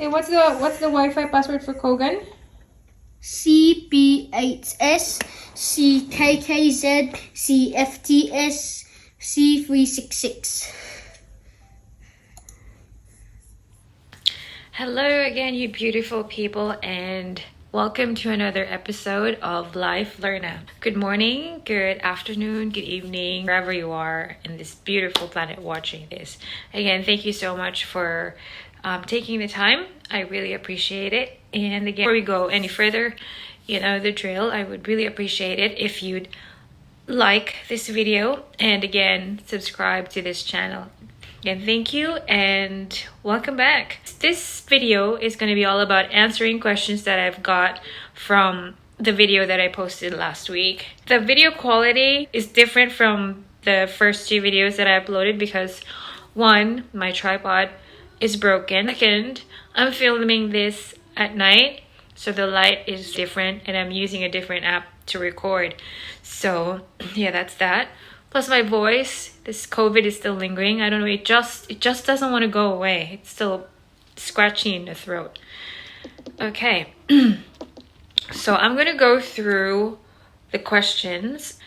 Hey, what's the Wi-Fi password for Kogan? CB8S CKKZ CFTS C366. Hello again, you beautiful people, and welcome to another episode of Life Learner. Good morning, good afternoon, good evening, wherever you are in this beautiful planet watching this. Again, thank you so much for taking the time. I really appreciate it. And again, before we go any further, you know the drill. I would really appreciate it if you'd like this video and again subscribe to this channel. Again, thank you and welcome back. This video is going to be all about answering questions that I've got from the video that I posted last week. The video quality is different from the first two videos that I uploaded because one, my tripod is broken. Second, I'm filming this at night, so the light is different and I'm using a different app to record. So yeah, that's that. Plus my voice, this COVID is still lingering. I don't know, it just doesn't want to go away. It's still scratchy in the throat. Okay. So I'm going to go through the questions.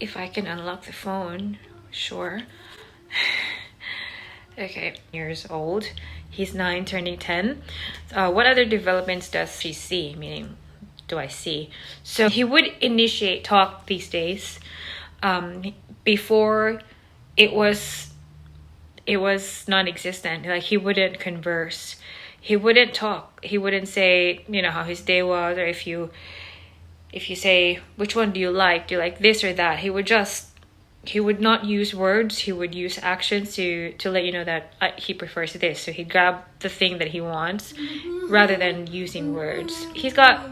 If I can unlock the phone, sure. Okay, years old. He's 9, turning 10. What other developments does he see? Meaning, do I see? So he would initiate talk these days. Before it was non-existent. Like, he wouldn't converse. He wouldn't talk. He wouldn't say, you know, how his day was, or if you say, which one do you like? Do you like this or that? He would not use words. He would use actions to let you know that he prefers this. So he'd grab the thing that he wants rather than using words. He's got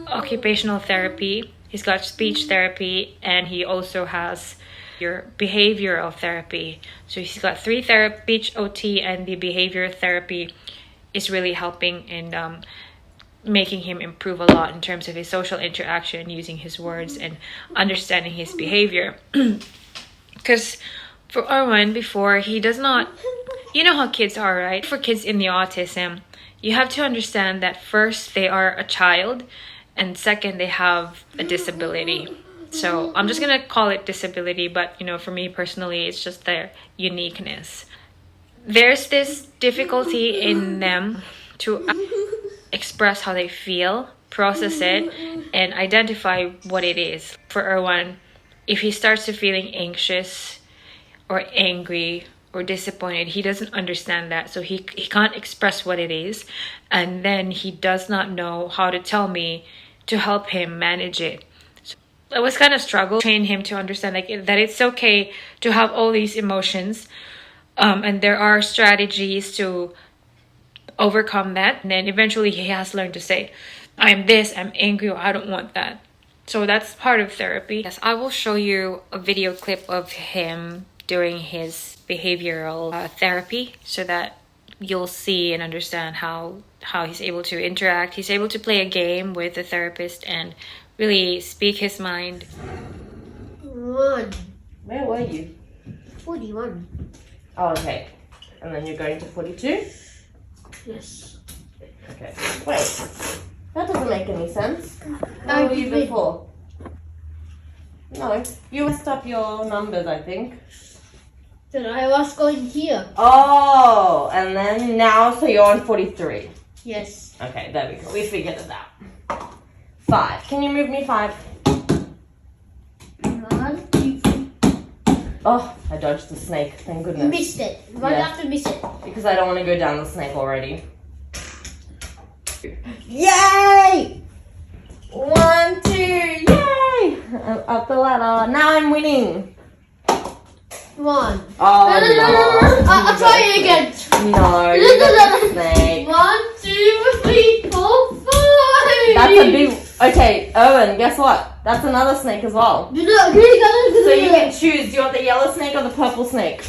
occupational therapy. He's got speech therapy, and he also has your behavioral therapy. So he's got 3 therapies, speech, OT, and the behavior therapy is really helping in making him improve a lot in terms of his social interaction, using his words and understanding his behavior. Because for Arwen, before, he does not, you know how kids are, right? For kids in the autism, you have to understand that first they are a child, and second they have a disability. So I'm just gonna call it disability, but you know, for me personally, it's just their uniqueness. There's this difficulty in them to express how they feel, process it, and identify what it is. For Erwan, if he starts to feeling anxious or angry or disappointed, he doesn't understand that, so he can't express what it is, and then he does not know how to tell me to help him manage it. So it was kind of struggle train him to understand like that it's okay to have all these emotions, and there are strategies to overcome that. And then eventually he has learned to say, I'm this, I'm angry, or I don't want that. So that's part of therapy. Yes, I will show you a video clip of him during his behavioral therapy so that you'll see and understand how he's able to interact. He's able to play a game with the therapist and really speak his mind. 1. Where were you? 41. Oh, okay. And then you're going to 42? Yes. Okay. Wait. That doesn't make any sense. No, Where were you you did. before? No. You messed up your numbers, I think. Then I was going here. Oh, and then now, so you're on 43. Yes. Okay, there we go. We figured it out. 5. Can you move me 5? 1, 2, 3. Oh, I dodged the snake. Thank goodness. Missed it. Right Yeah. after miss it. Because I don't want to go down the snake already. Yay! 1, 2, yay! I'm up the ladder. Now I'm winning. 1. Oh, No. I'll try it again. No, you got the snake. 1, 2, 3, 4, 5. That's a big... Okay, Owen, guess what? That's another snake as well. Do not agree. So you can choose. Do you want the yellow snake or the purple snake?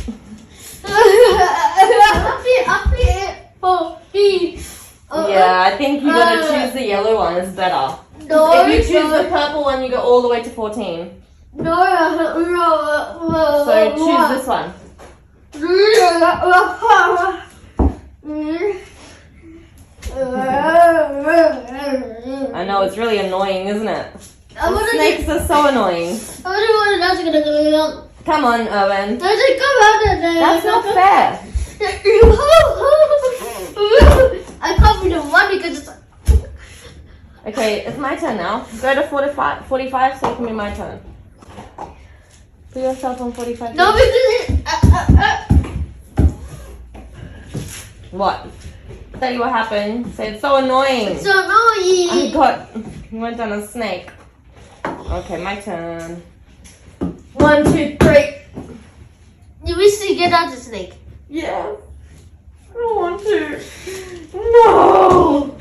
Yeah, I think you gotta choose the yellow one. It's better. No, If you choose the purple one, you go all the way to 14. no. So choose this one. know, it's really annoying, isn't it? I want to Snakes are so annoying. I wonder what that's gonna go. Come on, Owen. Does it come out of there? That's not fair. I can't be the one because it's. Okay, it's my turn now. Go to 45 so it can be my turn. Put yourself on 45. No, because What? Tell you what happened. Say it's so annoying. it's so annoying. You went down a snake. Okay, my turn. 1, 2, 3. You wish to get out the snake. Yeah. I don't want to. No.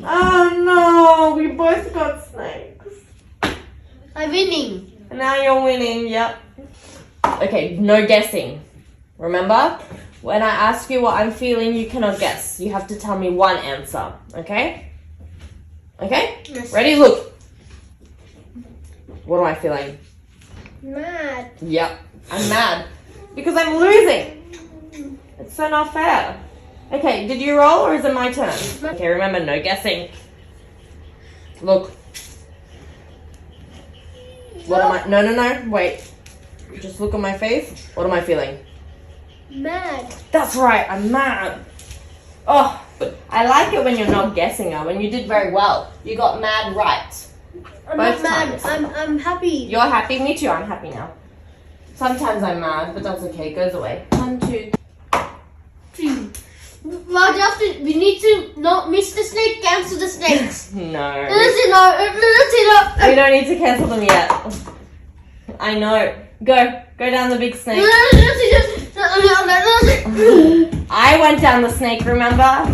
Oh no, we both got snakes. I'm winning. And now you're winning, yep. Okay, no guessing. Remember? When I ask you what I'm feeling, you cannot guess. You have to tell me one answer, okay? Okay? Yes. Ready? Look. What am I feeling? Mad. Yep, I'm mad. Because I'm losing. It's so not fair. Okay, did you roll or is it my turn? Okay, remember, no guessing. Look. What am I? No, wait. Just look at my face. What am I feeling? Mad. That's right, I'm mad. Oh, but I like it when you're not guessing her. When you did very well. You got mad right. I'm Both not mad. times. I'm happy. You're happy? Me too, I'm happy now. Sometimes I'm mad, but that's okay. It goes away. 1, 2. 3. Well, we need to not miss the snake, cancel the snakes. No. No. We don't need to cancel them yet. I know. Go down the big snake. I went down the snake, remember?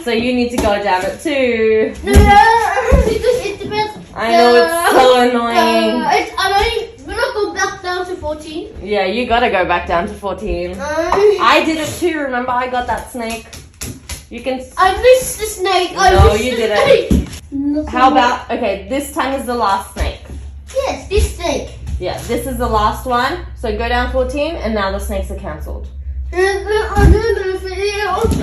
So you need to go down it too. It depends. I know, it's so annoying. We're not going back down to 14. Yeah, you gotta go back down to 14. I did it too, remember? I got that snake. You can... I missed the snake. No, you didn't. Not How about... Okay, this time is the last snake. Yes, this snake. Yeah, this is the last one. So go down 14 and now the snakes are cancelled. Nope.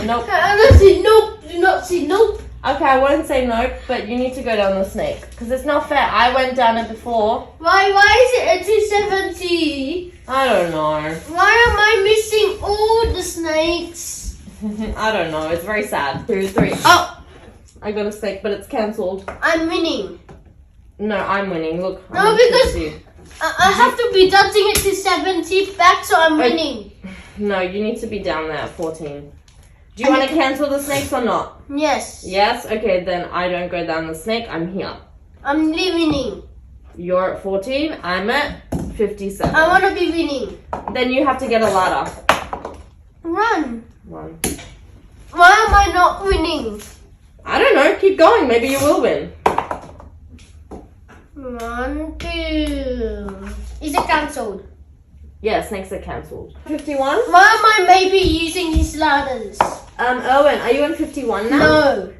Nope. Do not see nope. Okay, I won't say nope, but you need to go down the snake. Because it's not fair. I went down it before. Why is it at 270? I don't know. Why am I missing all the snakes? I don't know. It's very sad. 2, 3. Oh! I got a snake, but it's cancelled. I'm winning. No, I'm winning. Look. No, because I have to be dancing it to 70 back, so I'm winning. No, you need to be down there at 14. Do you want to cancel the snakes or not? Yes. Yes? Okay, then I don't go down the snake. I'm here. I'm winning. You're at 14. I'm at 57. I want to be winning. Then you have to get a ladder. Run. 1. Why am I not winning? I don't know. Keep going. Maybe you will win. 1, 2. Is it cancelled? Yeah, snakes are cancelled. 51? Why am I maybe using these ladders? Owen, are you in 51 now? No.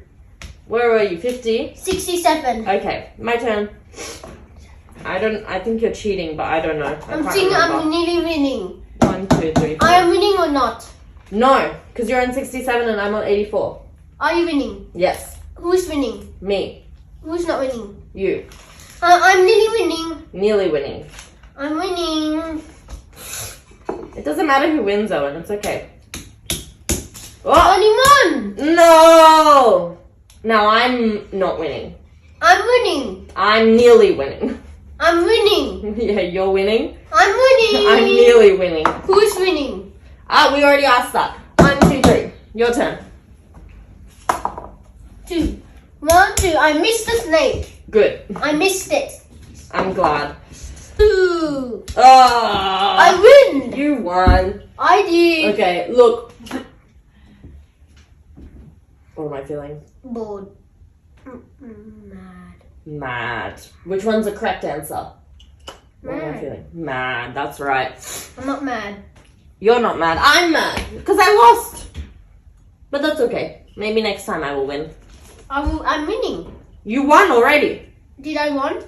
Where were you? 50? 67. Okay, my turn. I think you're cheating, but I don't know. I'm thinking I'm nearly winning. 1, 2, 3, 4. I am winning or not? No, because you're on 67 and I'm on 84. Are you winning? Yes. Who's winning? Me. Who's not winning? You. I'm nearly winning. Nearly winning. I'm winning. It doesn't matter who wins, Owen. It's okay. Oh! Only one. No! Now I'm not winning. I'm winning. I'm nearly winning. I'm winning. Yeah, you're winning. I'm winning. I'm nearly winning. Who's winning? We already asked that. 1, 2, 3. Your turn. 2. 1, 2. I missed the snake. Good. I missed it. I'm glad. 2. Oh, I win. you won. I did. Okay, look. What am I feeling? Bored. Mad. Mad. Which one's the correct answer? What am I Mad. feeling? Mad, that's right. I'm not mad. You're not mad. I'm mad. Because I lost. But that's okay. Maybe next time I will win. I'm winning. You won already. Did I won?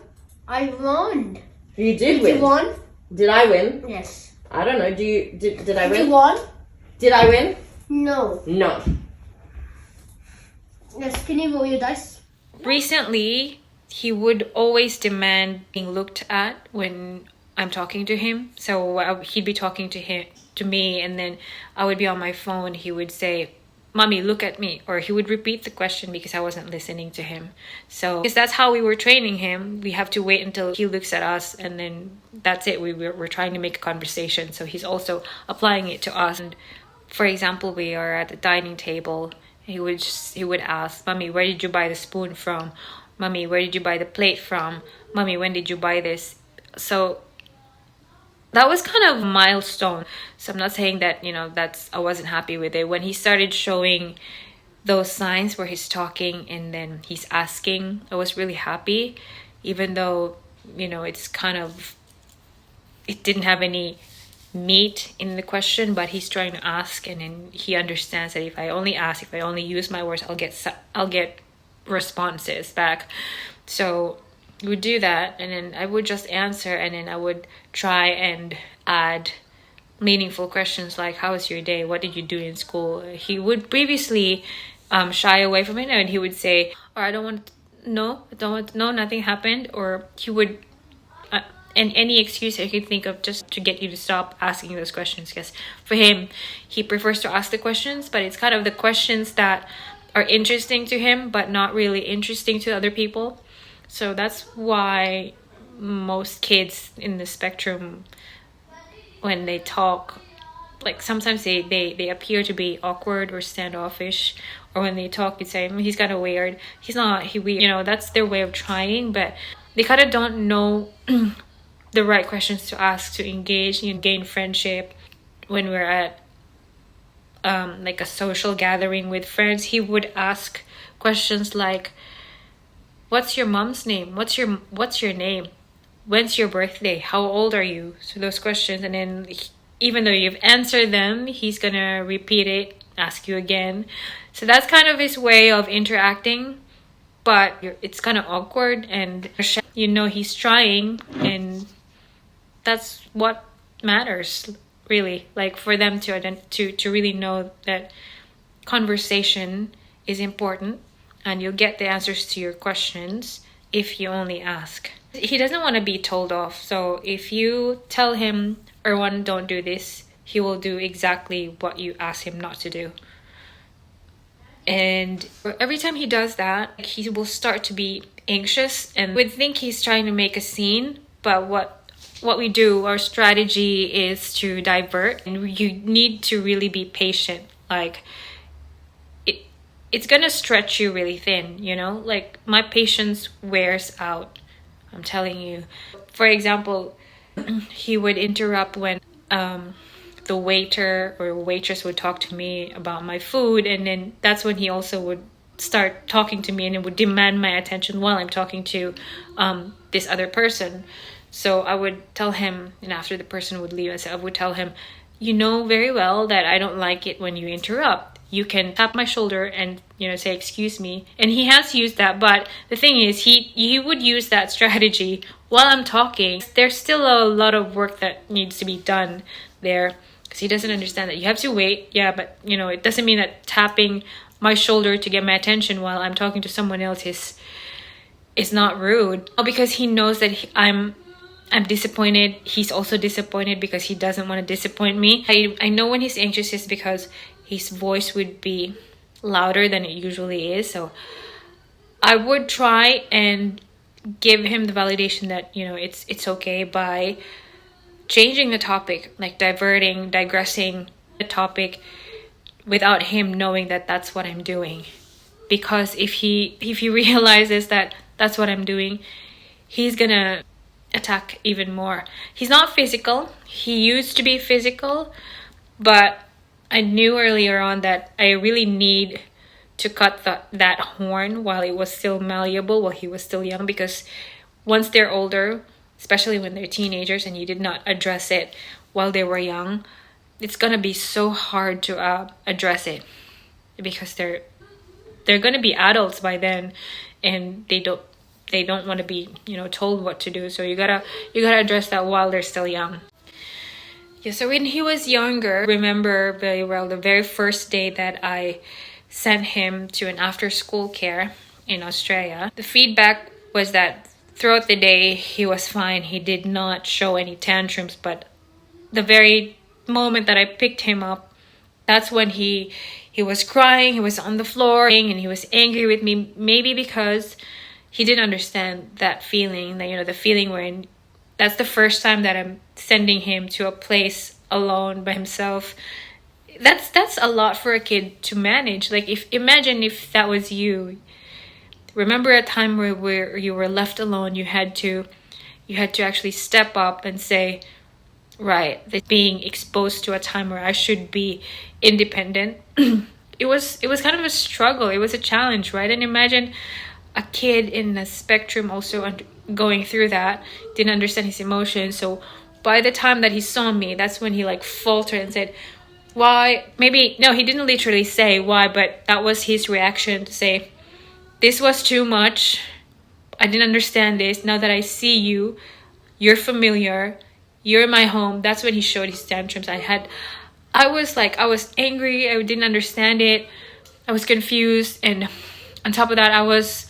I won. You did win. You won? Did I win? Yes. I don't know. Did I Did win? you won? Did I win? No. No. Yes. Can you roll your dice? recently he would always demand being looked at when I'm talking to him. So he'd be talking to me, and then I would be on my phone. He would say, "Mommy, look at me," or he would repeat the question because I wasn't listening to him. So because that's how we were training him, we have to wait until he looks at us, and then that's it. We're trying to make a conversation, so he's also applying it to us. And for example, we are at the dining table. He would ask, "Mommy, where did you buy the spoon from? Mommy, where did you buy the plate from? Mommy, when did you buy this?" So that was kind of a milestone. So I'm not saying that, I wasn't happy with it. When he started showing those signs where he's talking and then he's asking, I was really happy, even though, it's kind of, it didn't have any meat in the question, but he's trying to ask, and then he understands that if I only ask, if I only use my words, I'll get responses back. So we would do that, and then I would just answer, and then I would try and add meaningful questions like, "How was your day? What did you do in school?" He would previously shy away from it, and he would say, "Or I don't want to know, nothing happened," or he would and any excuse I could think of just to get you to stop asking those questions, because for him, he prefers to ask the questions, but it's kind of the questions that are interesting to him but not really interesting to other people. So that's why most kids in the spectrum, when they talk, like sometimes they appear to be awkward or standoffish, or when they talk you say, "He's kind of weird." He's not weird, that's their way of trying, but they kind of don't know the right questions to ask to engage, gain friendship. When we're at like a social gathering with friends, he would ask questions like, "What's your mom's name? What's your name? When's your birthday? How old are you?" So those questions, and then even though you've answered them, he's gonna repeat it, ask you again. So that's kind of his way of interacting, but it's kind of awkward, and he's trying, and that's what matters, really. Like, for them to really know that conversation is important, and you'll get the answers to your questions if you only ask. He doesn't want to be told off, so if you tell him, "Erwan, don't do this," he will do exactly what you ask him not to do. And every time he does that, he will start to be anxious and would think he's trying to make a scene. But what we do, our strategy is to divert, and you need to really be patient. Like, it's gonna stretch you really thin, like my patience wears out, I'm telling you. For example, he would interrupt when the waiter or waitress would talk to me about my food, and then that's when he also would start talking to me, and it would demand my attention while I'm talking to this other person. So I would tell him, and after the person would leave, I would tell him, "You know very well that I don't like it when you interrupt. You can tap my shoulder and say, 'Excuse me.'" And he has used that, but the thing is, he would use that strategy while I'm talking. There's still a lot of work that needs to be done there, because he doesn't understand that you have to wait. Yeah, but it doesn't mean that tapping my shoulder to get my attention while I'm talking to someone else is not rude. Because he knows that I'm disappointed. He's also disappointed because he doesn't want to disappoint me. I know when he's anxious is because his voice would be louder than it usually is. So I would try and give him the validation that it's okay by changing the topic, like digressing the topic without him knowing that that's what I'm doing. Because if he realizes that that's what I'm doing, he's gonna attack even more. He's not physical. He used to be physical, but I knew earlier on that I really need to cut that horn while it was still malleable, while he was still young, because once they're older, especially when they're teenagers and you did not address it while they were young, it's gonna be so hard to address it, because they're gonna be adults by then, and they don't want to be told what to do. So you gotta address that while they're still young. Yeah, so when he was younger, I remember very well the very first day that I sent him to an after school care. in Australia. The feedback was that throughout the day he was fine. He did not show any tantrums, but the very moment that I picked him up, that's when he was crying, he was on the floor, and he was angry with me, maybe because he didn't understand that feeling, that, you know, the feeling where that's the first time that I'm sending him to a place alone by himself. That's a lot for a kid to manage. Like, imagine if that was you. Remember a time where you were left alone, you had to actually step up and say, right, that being exposed to a time where I should be independent. it was kind of a struggle. It was a challenge, right? And imagine a kid in the spectrum also going through that, didn't understand his emotions. So by the time that he saw me, that's when he like faltered and said, why? Maybe, no, he didn't literally say why, but that was his reaction to say, this was too much. I didn't understand this. Now that I see you, you're familiar, you're in my home. That's when he showed his tantrums. I was angry. I didn't understand it. I was confused. And on top of that, I was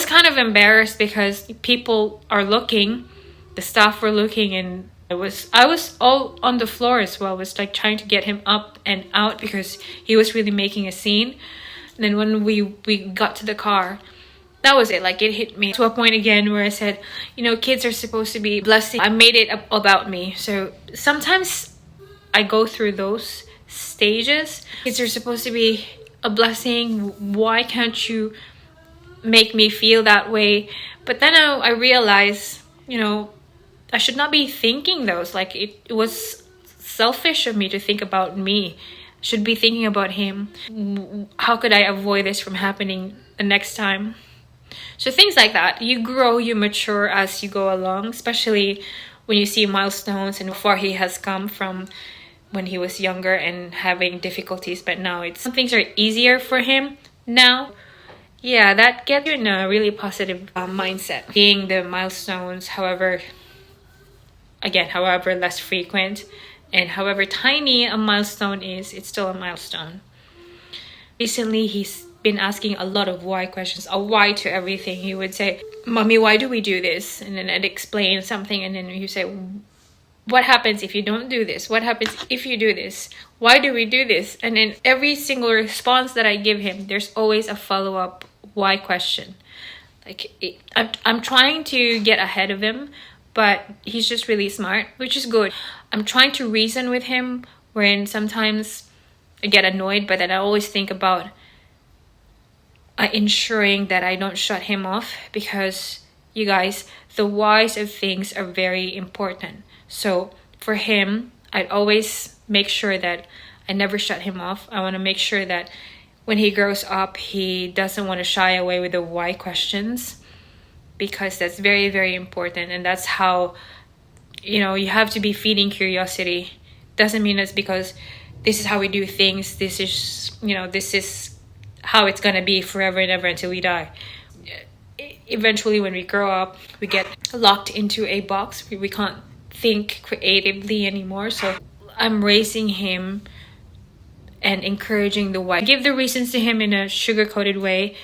kind of embarrassed because people are looking, the staff were looking, and I was all on the floor as well. I was like trying to get him up and out because he was really making a scene. And then when we got to the car, that was it. Like, it hit me to a point again where I said, you know, kids are supposed to be blessing. I made it about me. So sometimes I go through those stages. Kids are supposed to be a blessing. Why can't you make me feel that way? But then I realized, you know, I should not be thinking those. Like, it was selfish of me to think about me. I should be thinking about him. How could I avoid this from happening the next time? So things like that. You grow, you mature as you go along, especially when you see milestones and how far he has come from when he was younger and having difficulties. But now some things are easier for him now. Yeah, that gets you in a really positive mindset. Seeing the milestones, however less frequent and however tiny a milestone is, it's still a milestone. Recently, he's been asking a lot of why questions, a why to everything. He would say, Mommy, why do we do this? And then I'd explain something, and then he'd say, what happens if you don't do this? What happens if you do this? Why do we do this? And in every single response that I give him, there's always a follow-up why question. Like, I'm trying to get ahead of him, but he's just really smart, which is good. I'm trying to reason with him, wherein sometimes I get annoyed, but then I always think about ensuring that I don't shut him off, because you guys, the whys of things are very important. So for him, I'd always make sure that I never shut him off. I want to make sure that when he grows up, he doesn't want to shy away with the why questions, because that's very, very important. And that's how, you know, you have to be feeding curiosity. Doesn't mean it's because this is how we do things. This is, you know, this is how it's going to be forever and ever until we die. Eventually, when we grow up, we get locked into a box. We can't think creatively anymore. So I'm raising him and encouraging the why. I give the reasons to him in a sugar-coated way.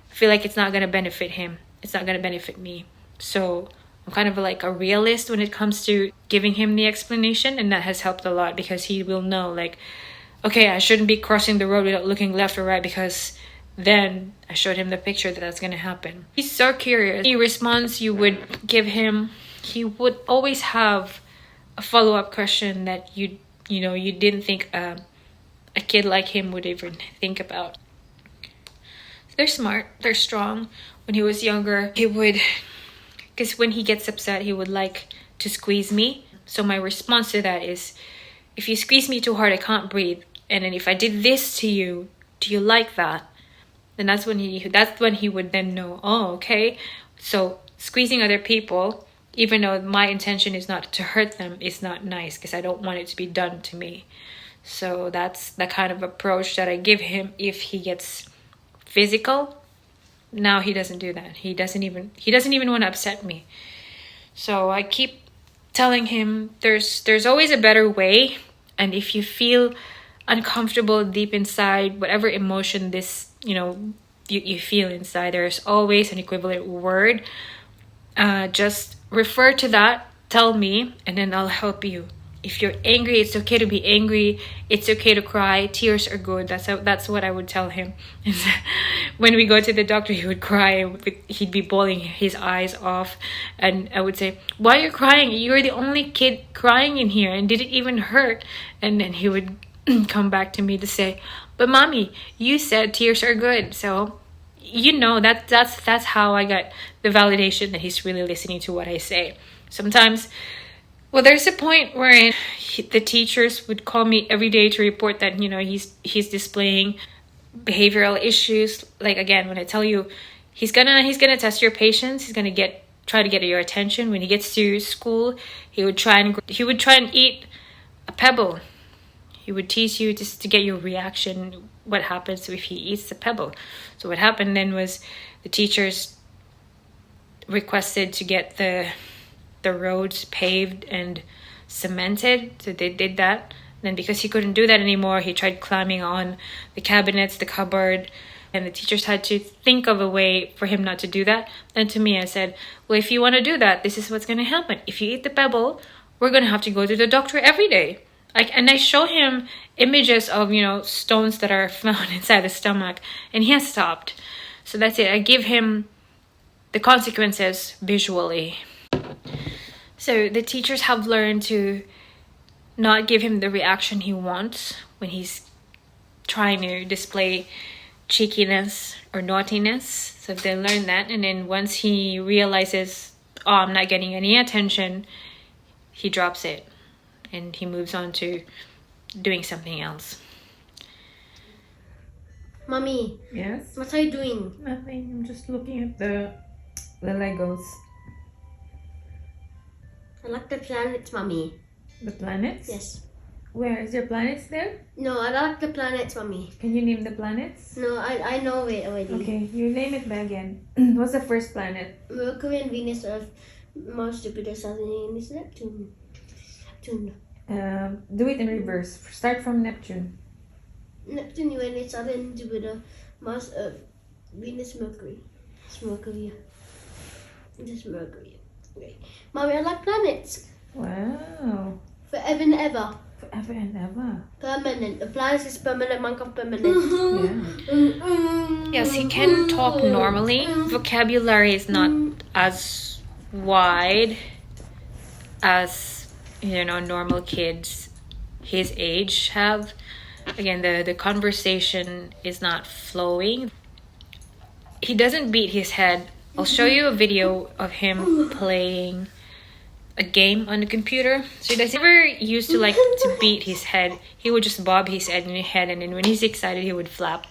I feel like it's not going to benefit him. It's not going to benefit me. So I'm kind of like a realist when it comes to giving him the explanation, and that has helped a lot, because he will know, like, okay, I shouldn't be crossing the road without looking left or right, because then I showed him the picture that that's going to happen. He's so curious. Any response you would give him, he would always have a follow-up question that you didn't think a kid like him would even think about. They're smart, they're strong. When he was younger, because when he gets upset, he would like to squeeze me. So my response to that is, if you squeeze me too hard, I can't breathe. And then if I did this to you, do you like that? Then that's when he would then know, oh, okay. So squeezing other people, even though my intention is not to hurt them, is not nice, because I don't want it to be done to me. So that's the kind of approach that I give him if he gets physical. Now he doesn't do that. He doesn't even want to upset me. So I keep telling him there's always a better way, and if you feel uncomfortable deep inside, whatever emotion this, you feel inside. There's always an equivalent word. Just refer to that, tell me, and then I'll help you. If you're angry, it's okay to be angry. It's okay to cry. Tears are good. That's what I would tell him. When we go to the doctor, he would cry. He'd be bawling his eyes off. And I would say, why are you crying? You're the only kid crying in here, and did it even hurt? And then he would come back to me to say, but mommy, you said tears are good. So, that's how I got the validation that he's really listening to what I say. Sometimes, well, there's a point where the teachers would call me every day to report that, he's displaying behavioral issues. Like, again, when I tell you he's gonna test your patience, he's gonna try to get your attention. When he gets to school, he would try and eat a pebble. He would tease you just to get your reaction. What happens if he eats the pebble? So what happened then was the teachers requested to get the roads paved and cemented. So they did that. Then because he couldn't do that anymore, he tried climbing on the cabinets, the cupboard, and the teachers had to think of a way for him not to do that. And to me, I said, well, if you want to do that, this is what's going to happen. If you eat the pebble, we're going to have to go to the doctor every day. And I show him images of, stones that are found inside the stomach, and he has stopped. So that's it. I give him the consequences visually. So the teachers have learned to not give him the reaction he wants when he's trying to display cheekiness or naughtiness. So they learn that, and then once he realizes, oh, I'm not getting any attention, he drops it and he moves on to doing something else. Mommy, Yes? what are you doing? Nothing. I'm just looking at the Legos. I like the planets, Mommy. The planets? Yes. Where? Is there planets there? No, I like the planets, Mommy. Can you name the planets? No, I know it already. Okay, you name it back again. What's the first planet? Mercury and Venus, Earth, Mars, Jupiter, Saturn, Uranus, Neptune. Do it in reverse. Start from Neptune. Neptune, Uranus, Saturn, Jupiter, Mars, Earth, Venus, Mercury. It's Mercury. It's Mercury. Okay. Mommy, I like planets. Wow. Forever and ever. Forever and ever. Permanent. The planet is permanent, Minecraft permanent. Yeah. Yes, he can talk normally. Vocabulary is not as wide as, normal kids his age have. Again, the conversation is not flowing. He doesn't beat his head. I'll show you a video of him playing a game on the computer. So he never used to like to beat his head. He would just bob his head in his head, and then when he's excited, he would flap.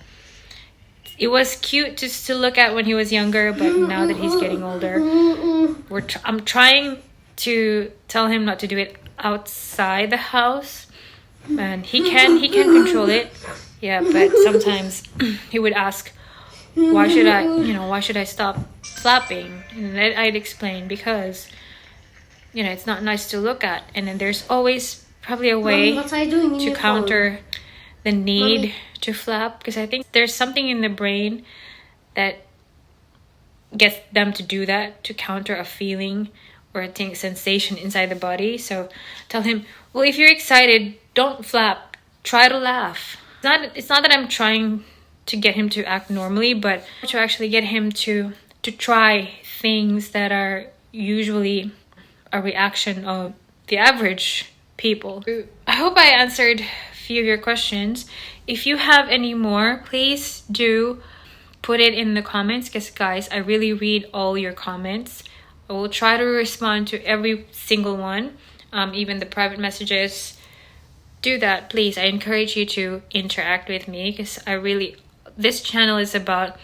It was cute just to look at when he was younger, but now that he's getting older, I'm trying to tell him not to do it outside the house, and he can control it. Yeah, but sometimes he would ask, why should I stop flapping? And I'd explain, because it's not nice to look at. And then there's always probably a way Mommy, what are you doing in to your counter the need Mommy. to flap, because I think there's something in the brain that gets them to do that, to counter a feeling or a sensation inside the body. So tell him, well, if you're excited, don't flap, try to laugh. It's not that I'm trying to get him to act normally, but to actually get him to try things that are usually a reaction of the average people. I hope I answered a few of your questions. If you have any more, please do put it in the comments, because guys, I really read all your comments. I will try to respond to every single one, even the private messages. Do that, please. I encourage you to interact with me, because this channel is about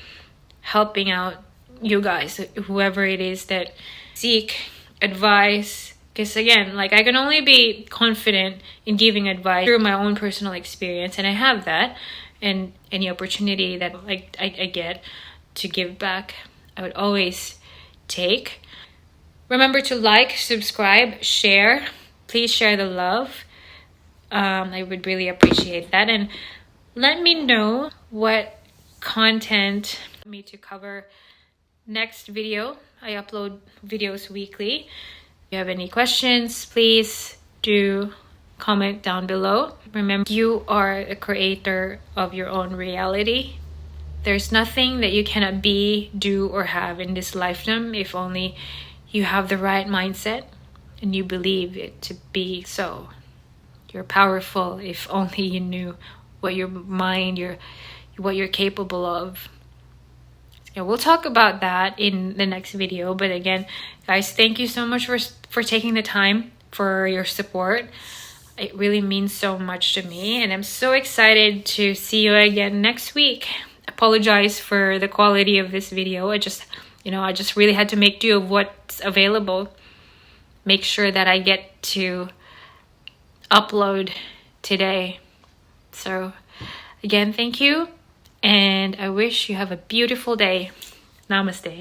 helping out you guys, whoever it is that seek advice. Because again, I can only be confident in giving advice through my own personal experience, and I have that. And any opportunity that I get to give back, I would always take. Remember to like, subscribe, share. Please share the love. I would really appreciate that. And let me know what content Me to cover next video. I upload videos weekly. If you have any questions, please do comment down below. Remember, you are the creator of your own reality. There's nothing that you cannot be, do, or have in this lifetime if only you have the right mindset and you believe it to be so. You're powerful if only you knew what your mind, what you're capable of. Yeah, we'll talk about that in the next video. But again, guys, thank you so much for taking the time, for your support. It really means so much to me, and I'm so excited to see you again next week. Apologize for the quality of this video. I just really had to make do of what's available. Make sure that I get to upload today. So again, thank you, and I wish you have a beautiful day. Namaste.